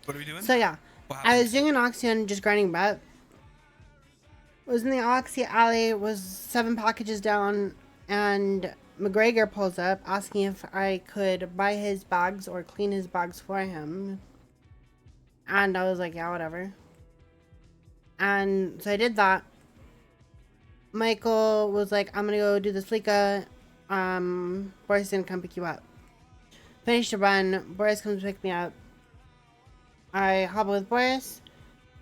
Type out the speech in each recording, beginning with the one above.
What are we doing? So yeah, I was doing an Oxy Run, just grinding bet. Was in the Oxy alley, was 7 packages down, and McGregor pulls up asking if I could buy his bags or clean his bags for him. And I was like, yeah, whatever. And so I did that. Michael was like, I'm gonna go do this Lika. Boris didn't come pick you up. Finished the run. Boris comes to pick me up. I hop with Boris.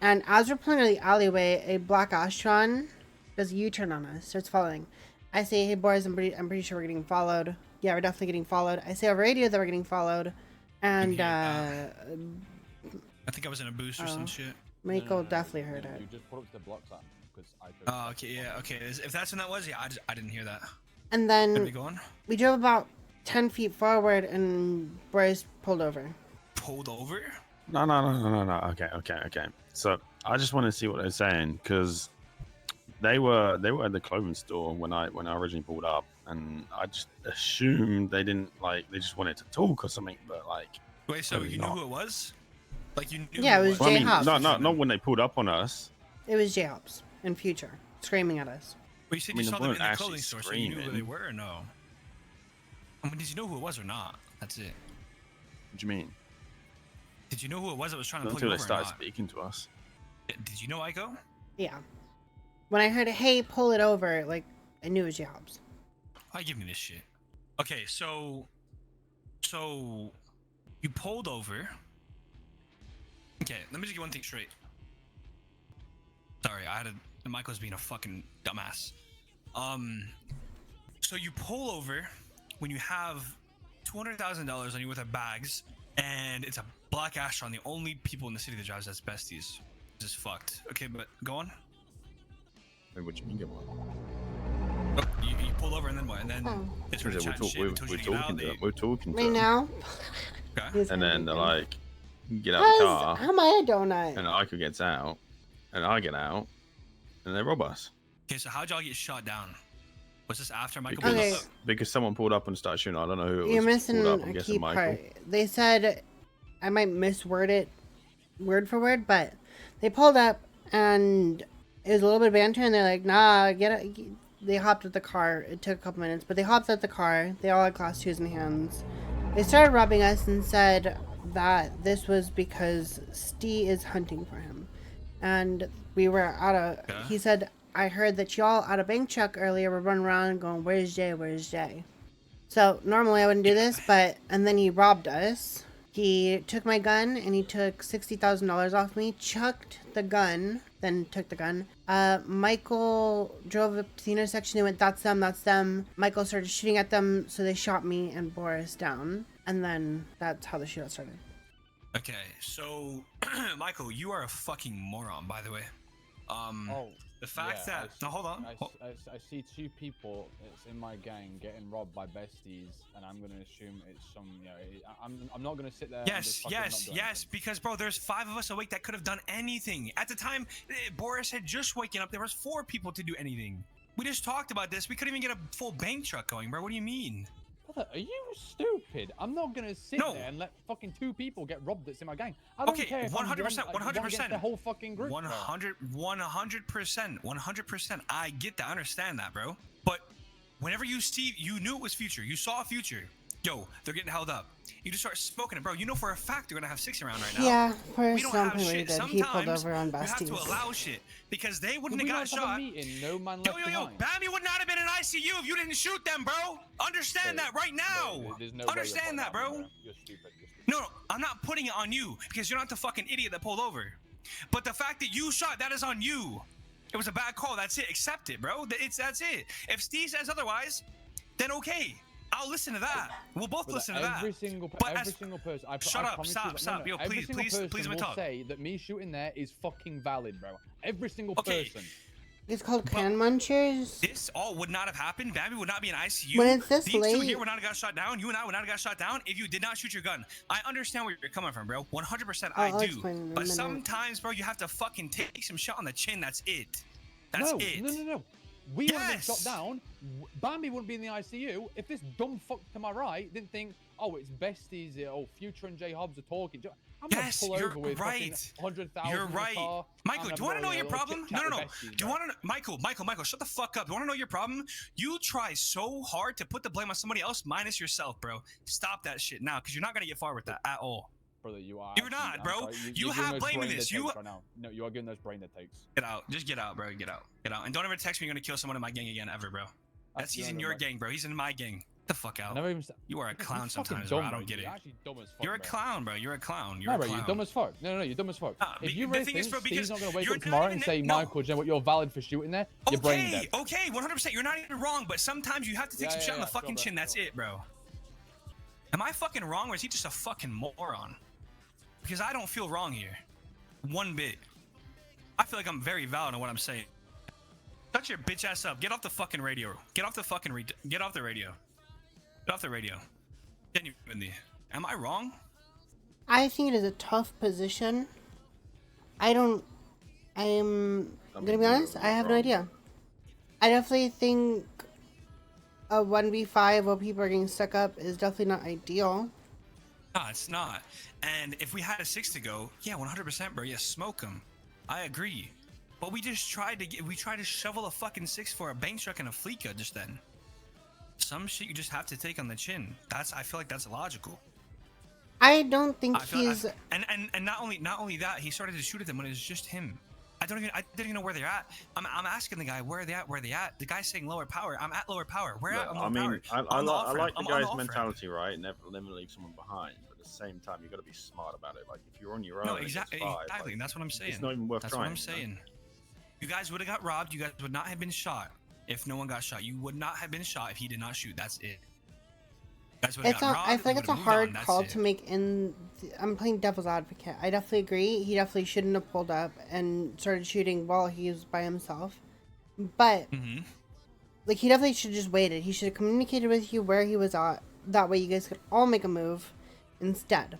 And as we're pulling out of the alleyway, a black Astron does a U-turn on us, starts following. I say, hey Boris, I'm pretty sure we're getting followed. Yeah, we're definitely getting followed. I say over radio that we're getting followed. And I think I was in a boost or some shit. Michael definitely heard it. You just put up to the block sign because I. Oh, okay, yeah, okay. If that's when that was, yeah, I didn't hear that. And then we drove about 10 feet forward, and Boris pulled over. Pulled over? No. Okay. So I just want to see what they're saying because they were at the clothing store when I originally pulled up, and I just assumed they didn't they just wanted to talk or something, but wait, so you knew who it was? Like you knew? Yeah, it was J Hops. Not when they pulled up on us. It was J Hops in Future screaming at us. But you said you saw them in the clothing store, so you knew who they were or no? I mean, did you know who it was or not? That's it. What do you mean? Did you know who it was that was trying to pull until you they over started speaking to us? Did you know Iko? Yeah. When I heard, hey, pull it over, I knew it was J Hops. Why give me this shit? Okay, so you pulled over. Okay, let me just get one thing straight. Sorry, Michael's being a fucking dumbass. So you pull over when you have $200,000 on you with a bags, and it's a black Astron. The only people in the city that drives that's Besties. Just fucked. Okay, but go on. Wait, what do you mean, go on? Oh, you pull over and then what? And then it's we're talking to right now. Okay. And then they're like, get out the car. How am I a donut? And Iko gets out, and I get out, and they rob us. Okay, so how'd y'all get shot down? Was this after Michael pulled up? Because someone pulled up and started shooting. I don't know who it was. You're missing a key part. They said, I might misword it word for word, but they pulled up and it was a little bit of banter, and they're like, nah, get it. They hopped at the car. It took a couple minutes, but they hopped at the car. They all had class 2s in hands. They started robbing us and said that this was because Stee is hunting for him. And we were out of, he said, I heard that y'all at a bank truck earlier were running around going, where's Jay? Where's Jay? So normally I wouldn't do this, and then he robbed us. He took my gun and he took $60,000 off me, chucked the gun, then took the gun. Michael drove up to the intersection. He went, that's them, that's them. Michael started shooting at them, so they shot me and Boris down. And then that's how the shootout started. Okay, so Michael, you are a fucking moron, by the way. The fact that hold on. I see 2 people in my gang getting robbed by Besties, and I'm gonna assume it's some. I'm not gonna sit there. Yes. Because bro, there's 5 of us awake that could have done anything at the time. Boris had just waken up. There was 4 people to do anything. We just talked about this. We couldn't even get a full bank truck going, bro. What do you mean? Brother, are you stupid? I'm not gonna sit there and let fucking 2 people get robbed that's in my gang. I don't care. 100%. The whole fucking group. 100%. I get that. I understand that, bro. But whenever you knew it was Future. You saw Future. Yo, they're getting held up. You just start smoking it, bro. You know for a fact they're gonna have 6 around right now. Yeah, for we don't some have shit. reason he pulled over on Besties. You have to allow shit because they wouldn't have got shot. Yo, Bammy would not have been in ICU if you didn't shoot them, bro. Understand that right now. Understand that, bro. You're stupid. No, I'm not putting it on you because you're not the fucking idiot that pulled over. But the fact that you shot, that is on you. It was a bad call. That's it. Accept it, bro. That's it. If Steve says otherwise, then okay. I'll listen to that. We'll both listen to that. Every single person. Shut up. Stop. Yo, please let me talk. Say that me shooting there is fucking valid, bro. Every single person. It's called can munchers. This all would not have happened. Bambi would not be in ICU. When it's this These late. 2 here would not have got shot down. You and I would not have got shot down if you did not shoot your gun. I understand where you're coming from, bro. 100% I do. But sometimes, bro, you have to fucking take some shot on the chin. That's it. That's it. No. We would have been shot down. Bambi wouldn't be in the ICU if this dumb fuck to my right didn't think, oh, it's Besties, Future and J Hobbs are talking. I'm gonna Yes, pull you're over with right. 100,000 You're in the right. car, Michael, and do you want to I'm know gonna your go problem? chit-chat No. with Besties, Do you bro. want to, Michael, shut the fuck up. Do you want to know your problem? You try so hard to put the blame on somebody else minus yourself, bro. Stop that shit now, because you're not going to get far with that at all. Brother, you are. You're actually, not, I'm bro. sorry, You you're have giving those blame in brain this. dead takes right now. No, you are giving those brain dead takes. Get out. Just get out, bro. Get out. Get out. And don't ever text me you're going to kill someone in my gang again, ever, bro. He's in your gang, bro. He's in my gang. Get the fuck out. I never even. You are a clown You're sometimes, dumb, bro. I don't get it. You're actually dumb as fuck. You're a bro. clown, bro. You're a clown. You're No, a bro, clown. you're dumb as fuck. No, you're dumb as fuck. Nah, If you the really thing think is, bro, Steve's because not gonna wake you're up not tomorrow even- and say, no. Michael, do you know what, you're valid for shooting there, you're brain dead. Okay, 100%. You're not even wrong, but sometimes you have to take Yeah, some yeah, shit on the yeah, fucking sure, chin. bro, That's sure. it, bro. Am I fucking wrong, or is he just a fucking moron? Because I don't feel wrong here, one bit. I feel like I'm very valid on what I'm saying. Shut your bitch ass up. Get off the fucking radio. Get off the fucking get off the radio. Get off the radio. Genuinely. Am I wrong? I think it is a tough position. I'm gonna be honest, I have no idea. I definitely think a 1v5 while people are getting stuck up is definitely not ideal. No, it's not. And if we had a 6 to go, yeah, 100%, bro. Yeah, smoke him. I agree. But we just tried to shovel a fucking 6 for a bank truck and a Fleeka just then. Some shit you just have to take on the chin. I feel like that's logical. I don't think I feel he's. and not only that, he started to shoot at them when it was just him. I didn't even know where they're at. I'm asking the guy where they at. The guy's saying lower power. I'm at lower power. Where at? I'm lower power. I like the I'm on guy's off-ramp. mentality, right? Never leave someone behind. But at the same time, you got to be smart about it. Like if you're on your own, No, and it's exactly. five, Exactly. like, That's what I'm saying. It's not even worth That's trying. what I'm saying. You guys would have got robbed. You guys would not have been shot if no one got shot. You would not have been shot if he did not shoot. That's it. You guys would have It's got not. robbed. I feel like you it's a would've moved on, hard that's call it. to make. I'm playing devil's advocate. I definitely agree. He definitely shouldn't have pulled up and started shooting while he was by himself. But Mhm. like he definitely should have just waited. He should have communicated with you where he was at. That way you guys could all make a move instead.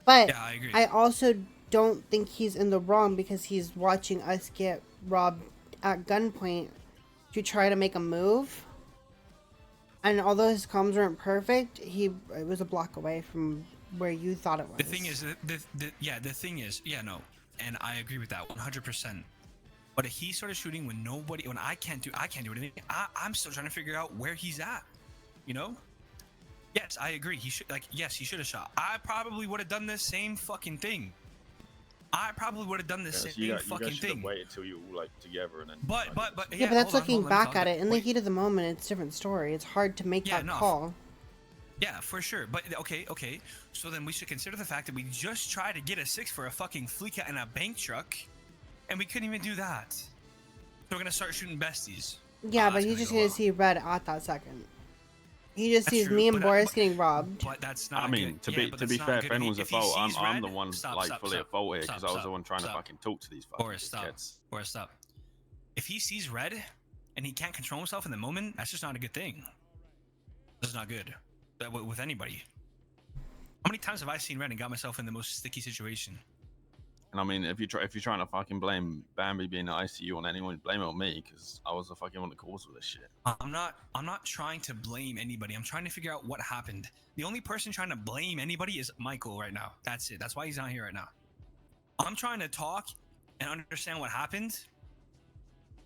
But Yeah, I agree. I also don't think he's in the wrong because he's watching us get robbed at gunpoint to try to make a move. And although his comms weren't perfect, it was a block away from where you thought it was. The thing is, the thing is, no, and I agree with that 100%. But if he started shooting when I can't do anything. I'm still trying to figure out where he's at. You know? Yes, I agree. He should he should have shot. I probably would have done the same fucking thing. I probably would have done the same you fucking guys should have thing. waited till you were like together and then. But Yeah, but that's hold on, looking hold on, back let me at it. In the heat of the moment, it's a different story. It's hard to make that call. Yeah, for sure. But okay. So then we should consider the fact that we just tried to get a 6 for a fucking Fleeka and a bank truck, and we couldn't even do that. So we're gonna start shooting besties. Yeah, but that's he's gonna just go gonna well. see red at that second. He just That's sees true, me and but, Boris getting robbed. But that's not. I mean, good. to But be that's not fair, good. if anyone's at he fault, I'm sees the red- one stop, like stop, fully at stop, fault here because stop, I was the one trying to stop. fucking talk to these fucking Boris, stop. kids. Boris, stop. If he sees red and he can't control himself in the moment, that's just not a good thing. That's not good. With anybody. How many times have I seen red and got myself in the most sticky situation? And I mean, if you're trying to fucking blame Bambi being in the ICU on anyone, blame it on me because I was the fucking one that caused all this shit. I'm not trying to blame anybody. I'm trying to figure out what happened. The only person trying to blame anybody is Michael right now. That's it. That's why he's not here right now. I'm trying to talk and understand what happened.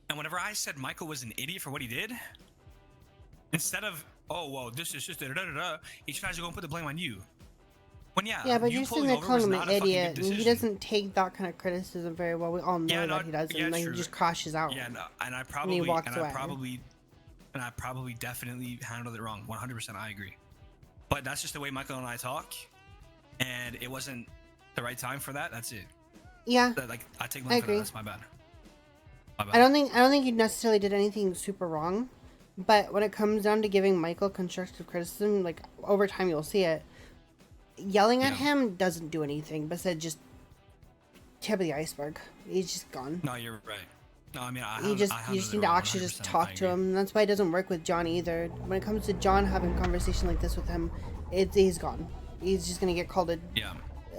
And whenever I said Michael was an idiot for what he did, instead of, oh, well, this is just da-da-da-da, he tries to go and put the blame on you. When yeah, but you you're pulling sitting there over calling was him not an a fucking idiot, good and he decision. doesn't take that kind of criticism very well. We all know that he doesn't, and then he true. just crashes out. Yeah, no, and I walks away. probably definitely handled it wrong. 100%, I agree. But that's just the way Michael and I talk, and it wasn't the right time for that. That's it. Yeah, Like I take blame for that. agree. That's my bad. My bad. I don't think you necessarily did anything super wrong, but when it comes down to giving Michael constructive criticism, like over time you'll see it. Yelling at him doesn't do anything, besides just tip of the iceberg. He's just gone. No, you're right. No, I mean, You just need to actually just talk to him. And that's why it doesn't work with John either. When it comes to John having a conversation like this with him, he's gone. He's just gonna get called a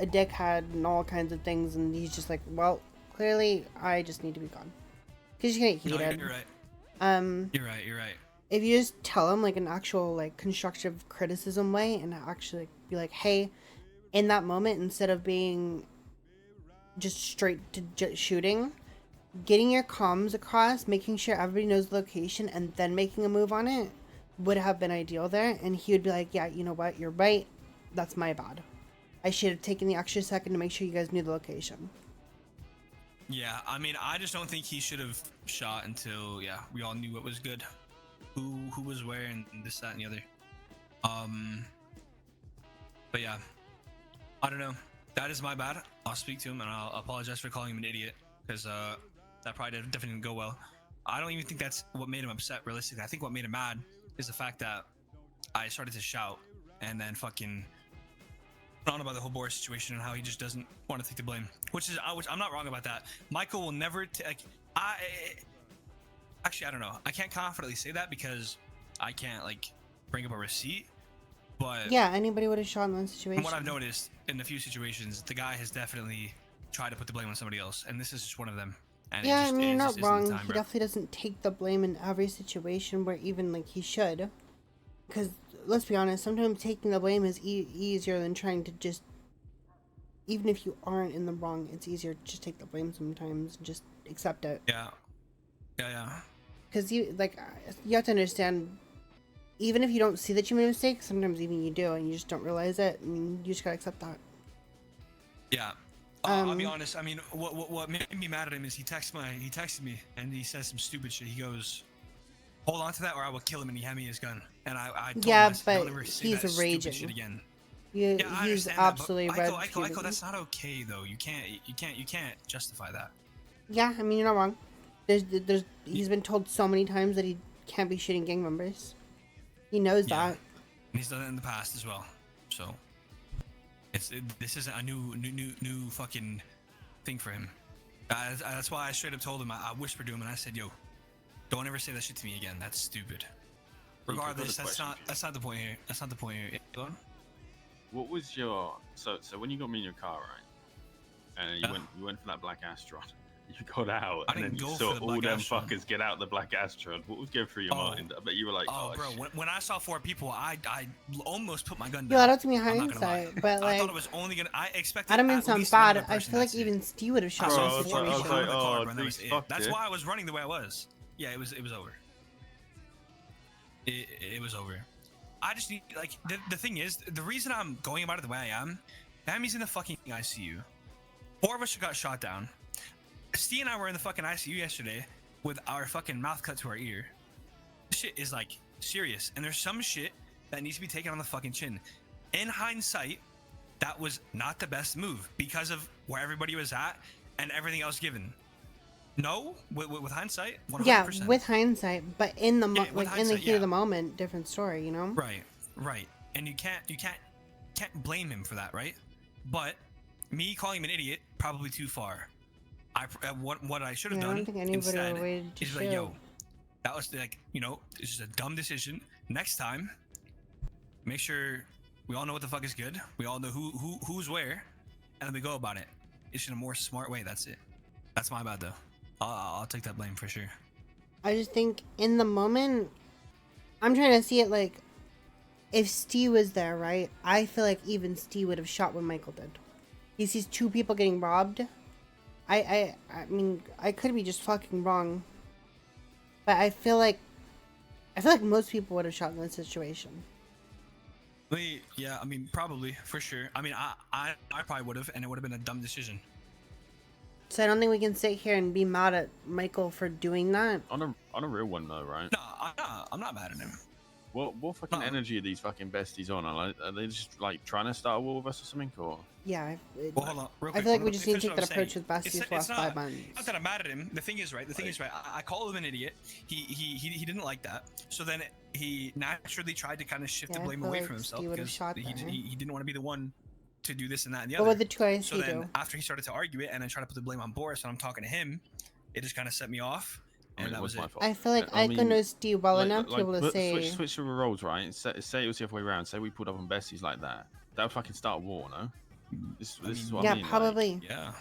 dickhead and all kinds of things, and he's just like, well, clearly I just need to be gone. Cause you're gonna get heated. No, you're right. You're right. If you just tell him like an actual like constructive criticism way and actually be like, hey, in that moment, instead of being just straight to shooting, getting your comms across, making sure everybody knows the location, and then making a move on it would have been ideal there. And he would be like, yeah, you know what, you're right, that's my bad, I should have taken the extra second to make sure you guys knew the location. Yeah, I mean, I just don't think he should have shot until, yeah, we all knew what was good, who was where, and this, that, and the other. But yeah, I don't know, that is my bad. I'll speak to him and I'll apologize for calling him an idiot, because that probably definitely didn't go well. I don't even think that's what made him upset, realistically. I think what made him mad is the fact that I started to shout and then fucking on about the whole Boris situation and how he just doesn't want to take the blame, which I'm not wrong about that. Michael will never actually, I don't know, I can't confidently say that because I can't like bring up a receipt, but yeah, anybody would have shot in that situation. From what I've noticed in a few situations, the guy has definitely tried to put the blame on somebody else, and this is just one of them. And yeah, I mean, you're not wrong. Time, he definitely doesn't take the blame in every situation where even like he should. Because let's be honest, sometimes taking the blame is easier than trying to just, even if you aren't in the wrong, it's easier to just take the blame sometimes and just accept it. Yeah. Because you have to understand, even if you don't see that you made a mistake, sometimes even you do and you just don't realize it. I mean, you just gotta accept that. Yeah. I'll be honest. I mean, what made me mad at him is he texted me and he says some stupid shit. He goes, "Hold on to that, or I will kill him," and he handed me his gun. And I told him, I said, "Don't ever say that raging. Stupid shit again." Yeah, he's absolutely red. Iko, that's not okay though. You can't justify that. Yeah, I mean, you're not wrong. He's been told so many times that he can't be shooting gang members. He knows that. And he's done it in the past as well. So this isn't a new fucking thing for him. That's why I straight up told him. I whispered to him and I said, "Yo, don't ever say that shit to me again. That's stupid." Regardless, that's not the point here. That's not the point here. Go on. What was your so when you got me in your car, right? And you went for that black Astron. You got out, and then you saw all them fuckers get out the black Astron. What was going through your mind? I bet you were like, "Oh, bro." When I saw 4 people, I almost put my gun down. Yeah, that's me hindsight, but like, I thought it was only gonna. I expected. I don't mean sound bad. I feel like even Steve would have shot the situation. That's why I was running the way I was. Yeah, it was over. It was over. I just need, like, the thing is, the reason I'm going about it the way I am, Bammy's in the fucking ICU. 4 of us got shot down. Steve and I were in the fucking ICU yesterday with our fucking mouth cut to our ear. This shit is like serious, and there's some shit that needs to be taken on the fucking chin. In hindsight, that was not the best move because of where everybody was at and everything else given. No, with hindsight, 100%. Yeah, with hindsight, but in the in the heat of the moment, different story, you know. Right, and you can't blame him for that, right? But me calling him an idiot, probably too far. What I should have done instead is like, "Yo, that was like, you know, it's just a dumb decision. Next time, make sure we all know what the fuck is good. We all know who's where, and then we go about it. It's in a more smart way. That's it. That's my bad though. I'll take that blame for sure." I just think in the moment, I'm trying to see it like, if Steve was there, right? I feel like even Steve would have shot what Michael did. He sees 2 people getting robbed. I mean, I could be just fucking wrong, but I feel like most people would have shot in that situation. Yeah, I mean, probably, for sure. I mean, I probably would have, and it would have been a dumb decision. So I don't think we can sit here and be mad at Michael for doing that. On a real one though, right? No, I'm not mad at him. What fucking energy are these fucking besties on? Are they just like trying to start a war with us or something? Or yeah, well, hold on, real quick. I feel like we just need to take that approach with Besties for the last 5 months. Not that I'm mad at him. The thing is, right? I called him an idiot. He didn't like that. So then he naturally tried to kind of shift the blame away from himself because he didn't want to be the one to do this and that and the other. What would the 2 IC so then do? After he started to argue it and then try to put the blame on Boris when I'm talking to him, it just kind of set me off. And that was it. I feel like Iko knows Steve well enough to be able to say... Switch the roles, right? Say it was the other way around. Say we pulled up on Besties like that. That would fucking start a war, no? This is what I mean. Yeah, probably. Like, yeah.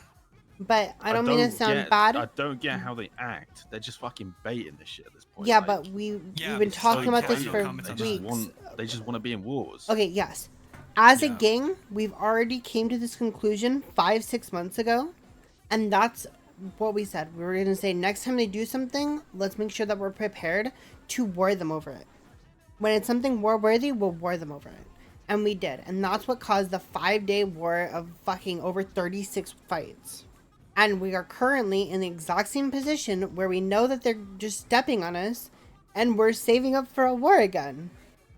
But I don't mean to sound bad. I don't get how they act. They're just fucking baiting this shit at this point. Yeah, like, but we've been talking about this for weeks. They just want to be in wars. Okay, yes. As a gang, we've already came to this conclusion 5-6 months ago, and that's what we said. We were going to say next time they do something, let's make sure that we're prepared to war them over it. When it's something war worthy, we'll war them over it. And we did. And that's what caused the 5-day war of fucking over 36 fights. And we are currently in the exact same position where we know that they're just stepping on us and we're saving up for a war again.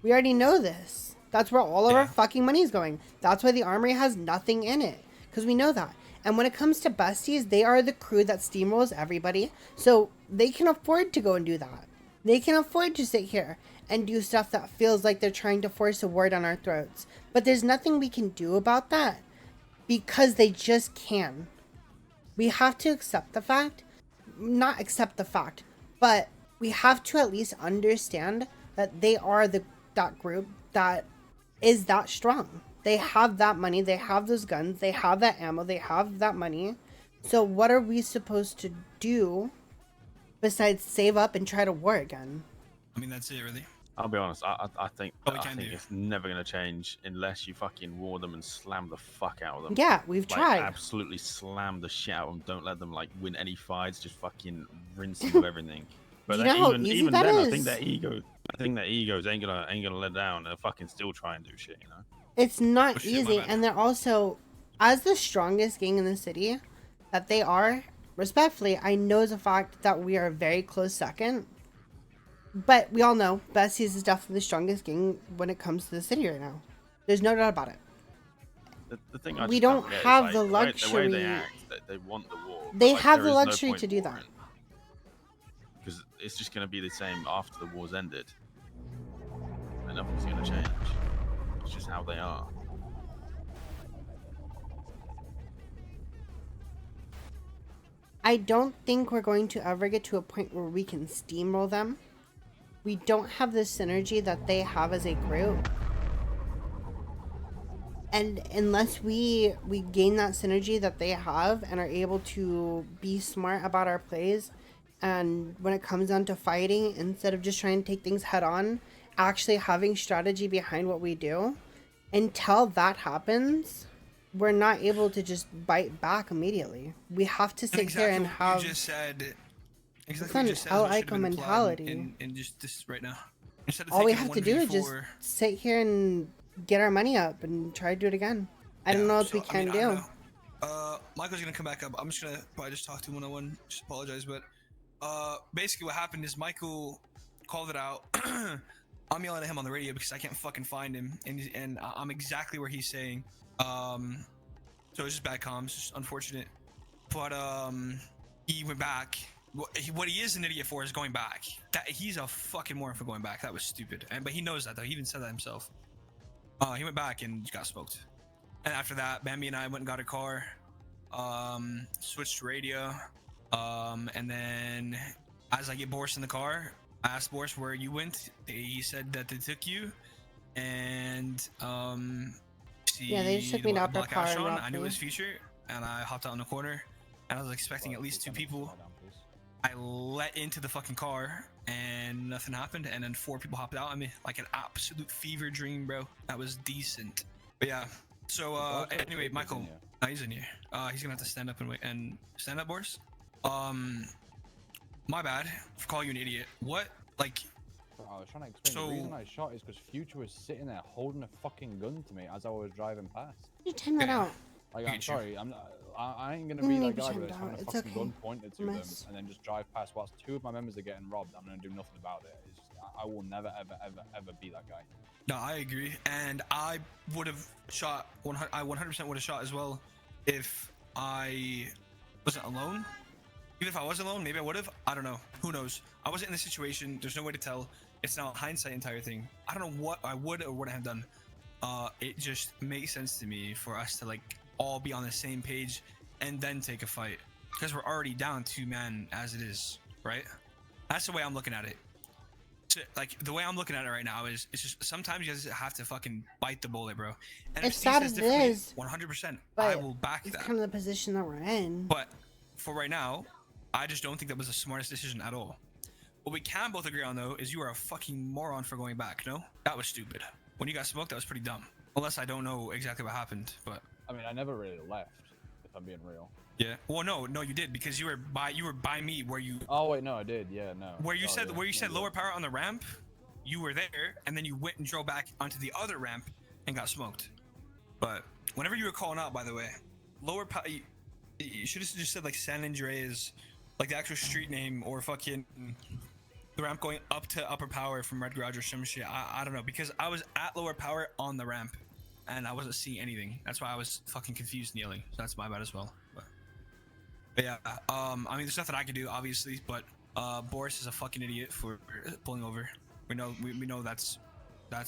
We already know this. That's where all of our fucking money is going. That's why the armory has nothing in it. Because we know that. And when it comes to Besties, they are the crew that steamrolls everybody. So they can afford to go and do that. They can afford to sit here and do stuff that feels like they're trying to force a war down our throats. But there's nothing we can do about that. Because they just can. We have to accept the fact. Not accept the fact. But we have to at least understand that they are that group that is that strong. They have that money, they have those guns, they have that ammo, they have that money. So what are we supposed to do besides save up and try to war again? I mean, that's it, really. I'll be honest. I think it's never gonna change unless you fucking war them and slam the fuck out of them. Yeah, we've tried. Absolutely slam the shit out of them. Don't let them like win any fights. Just fucking rinse them of everything. But You know how easy even that then, is? I think their egos ain't gonna let down. They'll fucking still try and do shit, you know. It's not Oh, shit, easy, and they're also, as the strongest gang in the city that they are, respectfully, I know the fact that we are a very close second. But we all know Besties is definitely the strongest gang when it comes to the city right now. There's no doubt about it. The thing I We just don't get is, have like, the the way luxury. they act, they want the war. but, They like, have there the is no luxury point to do that. warring. Because it's just going to be the same after the war's ended. And nothing's going to change. It's just how they are. I don't think we're going to ever get to a point where we can steamroll them. We don't have the synergy that they have as a group. And unless we gain that synergy that they have and are able to be smart about our plays, and when it comes down to fighting, instead of just trying to take things head on, actually having strategy behind what we do, until that happens, we're not able to just bite back immediately. We have to sit here and have... You just said, It's an L-Ico mentality. And just this right now. All we have to do is just sit here and get our money up and try to do it again. I don't know what we can do. Michael's gonna come back up. I'm just gonna probably just talk to him one-on-one. Just apologize, but basically what happened is Michael called it out. I'm yelling at him on the radio because I can't fucking find him, and I'm exactly where he's saying. So it's just bad comms, just unfortunate. But he went back. What he is an idiot for is going back. He's a fucking moron for going back. That was stupid. But he knows that though. He even said that himself. He went back and got smoked. And after that, Bambi and I went and got a car, switched to radio, and then as I get Boris in the car, I asked Boris where you went. He said that they took you, and yeah, they just took me to Upper Car. I knew his future, and I hopped out in the corner, and I was expecting at least 2 people. I let into the fucking car, and nothing happened, and then 4 people hopped out on me like an absolute fever dream, bro. That was decent. But yeah, so anyway, Michael, he's in here. He's gonna have to stand up and wait. And stand up, Boris. My bad for calling you an idiot. What? Like, I was trying to explain. The reason I shot is because Future was sitting there holding a fucking gun to me as I was driving past. You turn that out. Like, I'm sorry, I ain't gonna be that guy that's having a fucking gun pointed to them and then just drive past whilst 2 of my members are getting robbed. I'm gonna do nothing about it. It's just, I will never, ever be that guy. No, I agree, and I would have shot. I 100% would have shot as well if I wasn't alone. Even if I was alone, maybe I would have. I don't know. Who knows? I wasn't in the situation. There's no way to tell. It's now hindsight entire thing. I don't know what I would or wouldn't have done. It just makes sense to me for us to like all be on the same page and then take a fight, because we're already down 2 men as it is, right? That's the way I'm looking at it. So, like, the way I'm looking at it right now is, it's just sometimes you just have to fucking bite the bullet, bro. And it's sad as it is. 100%. I will back that. It's kind of the position that we're in. But for right now, I just don't think that was the smartest decision at all. What we can both agree on, though, is you are a fucking moron for going back, no? That was stupid. When you got smoked, that was pretty dumb. Unless I don't know exactly what happened, but I mean, I never really left, if I'm being real. yeah. Well, no, you did because you were by me where you. Oh wait, no, I did. Yeah, no. Where you said yeah, lower power on the ramp, you were there, and then you went and drove back onto the other ramp and got smoked. But whenever you were calling out, by the way, lower power, you should have just said like San Andreas, like the actual street name, or fucking the ramp going up to upper power from Red Garage or some shit. I don't know, because I was at lower power on the ramp and I wasn't seeing anything. That's why I was fucking confused kneeling. So that's my bad as well. But yeah, I mean, there's nothing I can do, obviously, but Boris is a fucking idiot for pulling over. We know that's kind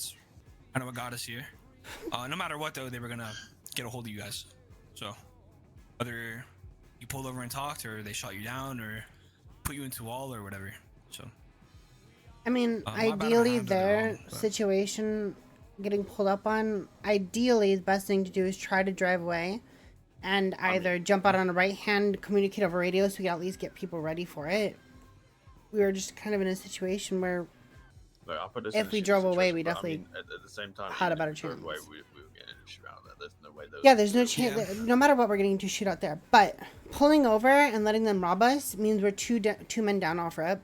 of what got us here. No matter what, though, they were gonna get a hold of you guys. So whether you pulled over and talked, or they shot you down, or put you into a wall, or whatever. So I mean, ideally, their situation getting pulled up on, ideally, the best thing to do is try to drive away and either jump out on the right hand, communicate over radio so we can at least get people ready for it. We were just kind of in a situation where if we drove away, we definitely at the same time, had a better chance. We were getting into shootout there. There's no way. Yeah, there's no chance. No matter what, we're getting into shootout there. But pulling over and letting them rob us means we're two men down off rep.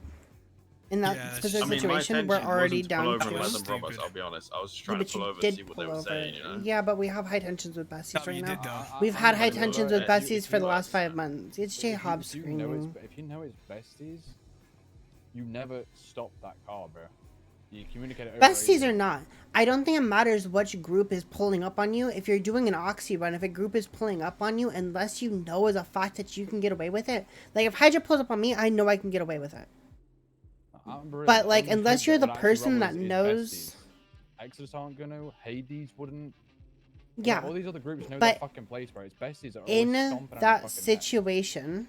In that specific situation, we're already down to I'll be honest. I was just trying to pull over and see what they were saying, you know? Yeah, but we have high tensions with Besties right now. We've had high tensions with Besties for the last 5 months. It's J Hobbs screaming. If you know it's Besties, you never stop that car, bro. You communicate over Besties or not, I don't think it matters which group is pulling up on you. If you're doing an Oxy Run, if a group is pulling up on you, unless you know as a fact that you can get away with it. Like, if Hydra pulls up on me, I know I can get away with it. But like, unless you're the person that knows, Exodus aren't gonna, Hades wouldn't. Yeah, all these other groups know their fucking place, bro. It's Besties that are in that situation.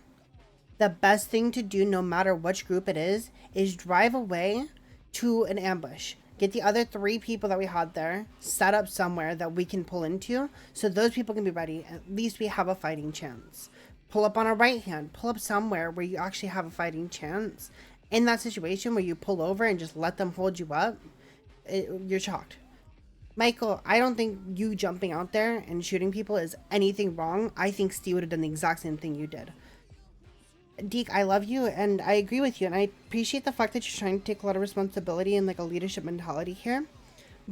The best thing to do, no matter which group it is drive away to an ambush. Get the other 3 people that we had there set up somewhere that we can pull into, so those people can be ready. At least we have a fighting chance. Pull up on our right hand. Pull up somewhere where you actually have a fighting chance. In that situation where you pull over and just let them hold you up, you're shocked. Michael, I don't think you jumping out there and shooting people is anything wrong. I think Steve would have done the exact same thing you did. Deke, I love you and I agree with you, and I appreciate the fact that you're trying to take a lot of responsibility and like a leadership mentality here.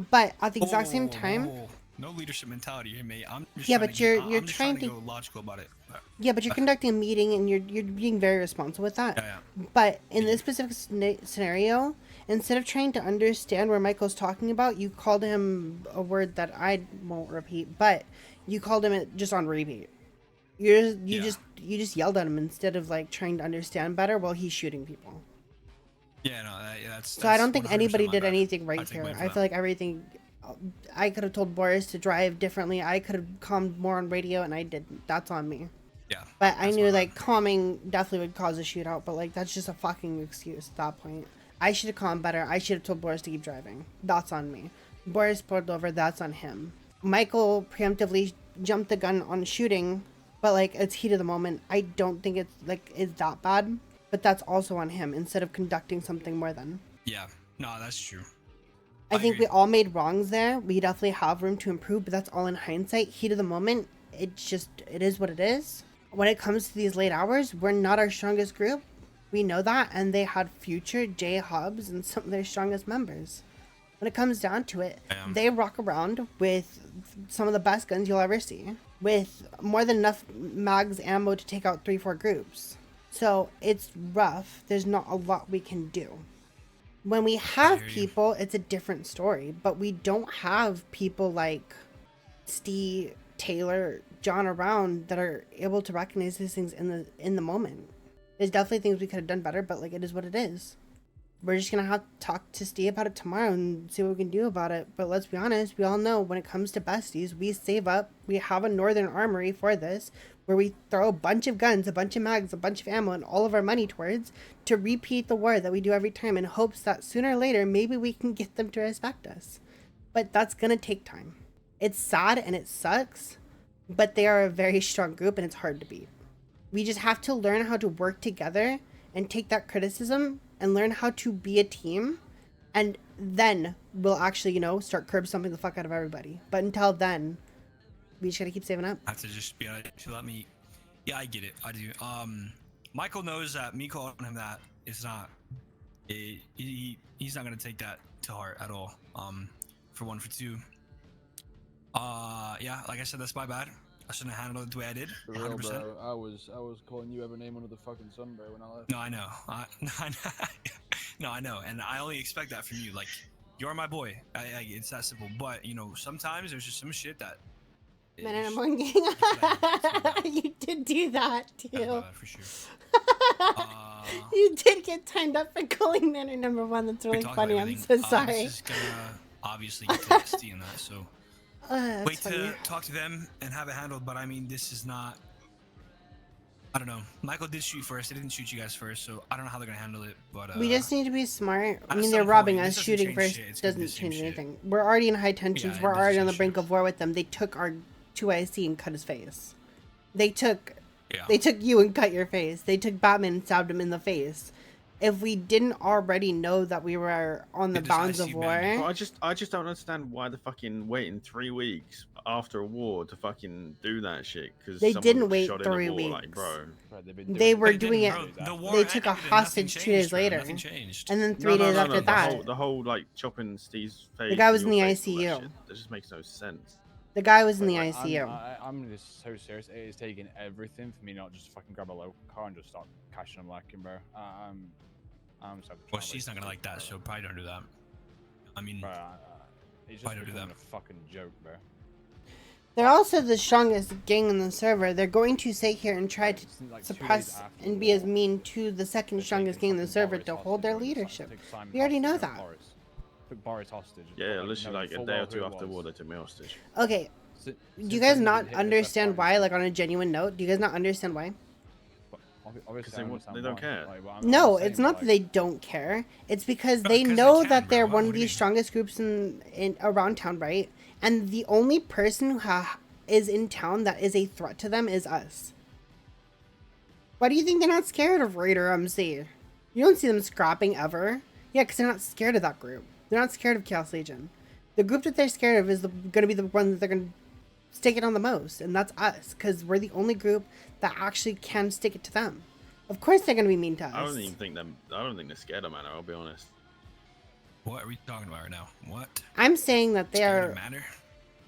But at the exact same time, no leadership mentality here, mate. I'm just you're trying to go logical about it. Yeah, but you're conducting a meeting and you're being very responsible with that. Yeah. But in this specific scenario, instead of trying to understand where Michael's talking about, you called him a word that I won't repeat, but you called him just on repeat. You just yelled at him instead of like trying to understand better while he's shooting people. Yeah, no, that's so I don't think anybody did anything right here. I feel like everything. I could have told Boris to drive differently. I could have calmed more on radio, and I didn't. That's on me. Yeah. But I knew like calming definitely would cause a shootout. But like that's just a fucking excuse at that point. I should have calmed better. I should have told Boris to keep driving. That's on me. Boris pulled over. That's on him. Michael preemptively jumped the gun on shooting, but like it's heat of the moment. I don't think it's that bad. But that's also on him instead of conducting something more than. Yeah. No, that's true. I think we all made wrongs there. We definitely have room to improve, but that's all in hindsight. Heat of the moment, it is what it is. When it comes to these late hours, we're not our strongest group. We know that, and they had future J Hubs and some of their strongest members. When it comes down to it, they rock around with some of the best guns you'll ever see, with more than enough mags ammo to take out 3-4 groups. So it's rough. There's not a lot we can do. When we have people, it's a different story, but we don't have people like Steve, Taylor, John around that are able to recognize these things in the moment. There's definitely things we could have done better, but like it is what it is. We're just gonna have to talk to Steve about it tomorrow and see what we can do about it. But let's be honest, we all know when it comes to Besties, we save up. We have a Northern Armory for this, where we throw a bunch of guns, a bunch of mags, a bunch of ammo, and all of our money towards to repeat the war that we do every time in hopes that sooner or later, maybe we can get them to respect us. But that's going to take time. It's sad and it sucks, but they are a very strong group and it's hard to beat. We just have to learn how to work together and take that criticism and learn how to be a team and then we'll actually, you know, start curb stomping the fuck out of everybody. But until then, we just gotta keep saving up. I have to just be able to let me. Yeah, I get it. I do. Michael knows that me calling him that is not. He's not gonna take that to heart at all. For one, for two. Yeah, like I said, that's my bad. I shouldn't have handled it the way I did. 100%. Bro, I was calling you every name under the fucking sun, bro, when I left. No, I know. No, I know, and I only expect that from you. Like, you're my boy. It's that simple. But you know, sometimes there's just some shit that. Man in the morning. You did do that too. For sure. You did get timed up for calling Manor #1. That's really funny. I'm so sorry. This is gonna obviously get testy in that, so wait funny. to talk to them and have it handled. But I mean, this is not. I don't know. Michael did shoot first. They didn't shoot you guys first, so I don't know how they're gonna handle it. But we just need to be smart. I at mean, some they're point, robbing this us. Shooting change first shit. It's gonna be doesn't the same change shit. anything. We're already in high tensions. Yeah, We're it already doesn't on the change brink shit. of war with them. They took our 2IC and cut his face. They took Yeah. They took you and cut your face. They took Batman and stabbed him in the face. If we didn't already know that we were on the It is bounds icy, of war, man. Well, I just don't understand why they're fucking waiting 3 weeks after a war to fucking do that shit. Because They didn't wait 3 Like, weeks. bro. They were They doing didn't, it. bro. The war They took a ended and hostage nothing 2 days changed, bro. later. Nothing changed. and then 3 days after that, The whole like chopping Steve's face. guy was and in your the face and all that ICU. shit, that just makes no sense. the guy was in the Like, ICU. I'm just so serious. It is taking everything for me not just fucking grab a local car and just start cashing them like him, bro. I'm so. Well, she's not gonna like that, so probably don't do that. I mean, Bro, he's Why just don't do becoming that? a fucking joke, bro. They're also the strongest gang in the server. They're going to sit here and try to It's like 2 days suppress after and the be as war, mean to the second they're strongest taking gang in the fucking server Boris to hold their hostage, leadership. took Simon We already know hostage, that. Took Boris hostage. Yeah, but, literally knowing like a full day well or who two it after war, was. they took me hostage. Okay, Si- do since you then, guys they've not been hitting us left, understand right, why? and Like on a genuine note, do you guys not understand why? Obviously, they I want- understand they don't why. care. Like, well, I'm No, saying, it's not like, that they don't care. It's because No, they because know they that can, they're bro. one What of do you the mean? strongest groups in around town, right? And the only person who is in town that is a threat to them is us. Why do you think they're not scared of Raider MC? You don't see them scrapping ever. Yeah, because they're not scared of that group. They're not scared of Chaos Legion. The group that they're scared of is going to be the one that they're going to stick it on the most, and that's us, because we're the only group that actually can stick it to them. Of course they're going to be mean to us. I don't even think them. I don't think they're scared of Manor. I'll be honest. what are we talking about right now? What? I'm saying that Scared of Manor?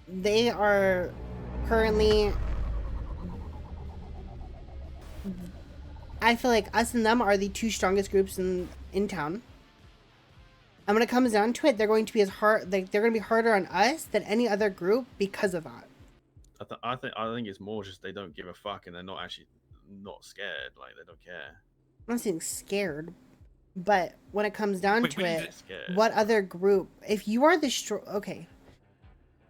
they are currently, I feel like us and them are the two strongest groups in town. And when it comes down to it, they're going to be as hard, like they're going to be harder on us than any other group because of that. I think it's more just they don't give a fuck and they're not actually not scared. Like they don't care. I'm not saying scared, but when it comes down Wait, to what it, is it? Scared. what other group, if you are the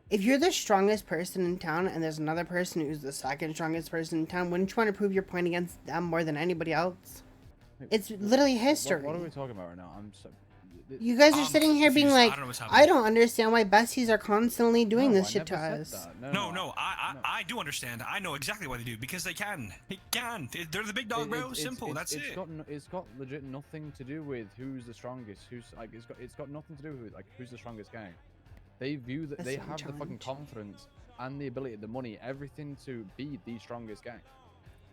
if you're the strongest person in town and there's another person who's the second strongest person in town, wouldn't you want to prove your point against them more than anybody else? It's literally history. What are we talking about right now? I'm so. You guys are I'm sitting here being confused. like, I don't know what's happening. I don't understand why besties are constantly doing No, this I shit to never us. said that. No, I do understand. I know exactly why they do, because they can. They can. They're the big dog, bro. Simple. That's it. It's got legit nothing to do with who's the strongest. Who's like it's got nothing to do with like who's the strongest gang. They view that That's they not a have the fucking challenge. confidence and the ability, the money, everything to be the strongest gang.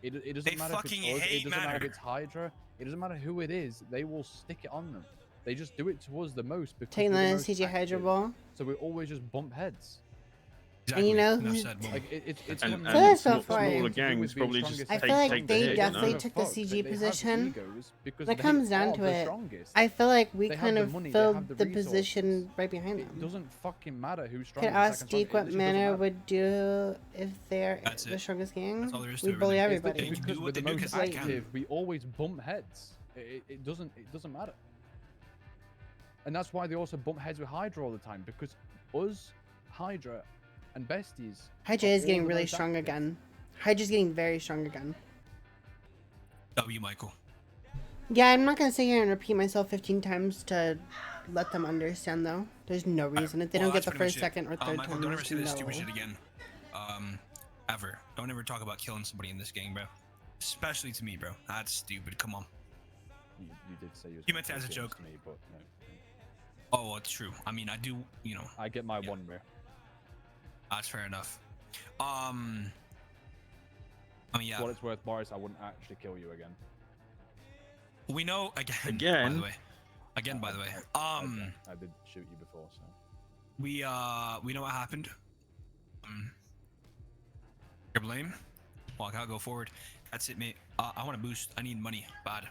It They doesn't matter if fucking it's us, hate it doesn't matter if Manor. it's Hydra, it doesn't matter who it is, they will stick it on them. They just do it to us the most because Taking we're the the most CG Hydra active. ball. So we always just bump heads. Exactly. you know Enough who- said, boom. Like it's And, got and So nothing that's to so do with funny. smaller being gangs probably just strongest. I take, feel like take they the hit, definitely you know? took the CG position. Because When it comes down to it, I feel like we They have kind the of money, they filled have the the position resources. right behind It them. doesn't fucking matter who's Could strongest. ask second Deke strongest, what it literally doesn't Manor matter. would do if they're That's the it. strongest gang. That's all there is to We'd it, bully really. everybody. They Because do we're what the they do most 'cause they can. active, we always bump heads. It doesn't matter. And that's why they also bump heads with Hydra all the time, because us, Hydra, and Besties. Hydra are is all getting the really most strong active. again. Hydra's getting very strong again. W, Michael. Yeah, I'm not gonna sit here and repeat myself 15 times to let them understand, though. There's no reason. If they Well, don't get that's the pretty first, much it. second, or third Michael, time, don't ever there's say this no. stupid shit again. Ever. Don't ever talk about killing somebody in this gang, bro. Especially to me, bro. That's stupid. Come on. You did say You meant it as a joke. To me, but no. Oh, well, it's true. I mean, I do, you know. I get my one rear. That's fair enough. I mean, yeah. For what it's worth, Boris, I wouldn't actually kill you again. We know again. By the way. Again, by the way. I did shoot you before, so. We know what happened. Your blame. Walk out, go forward. That's it, mate. I want to boost. I need money bad.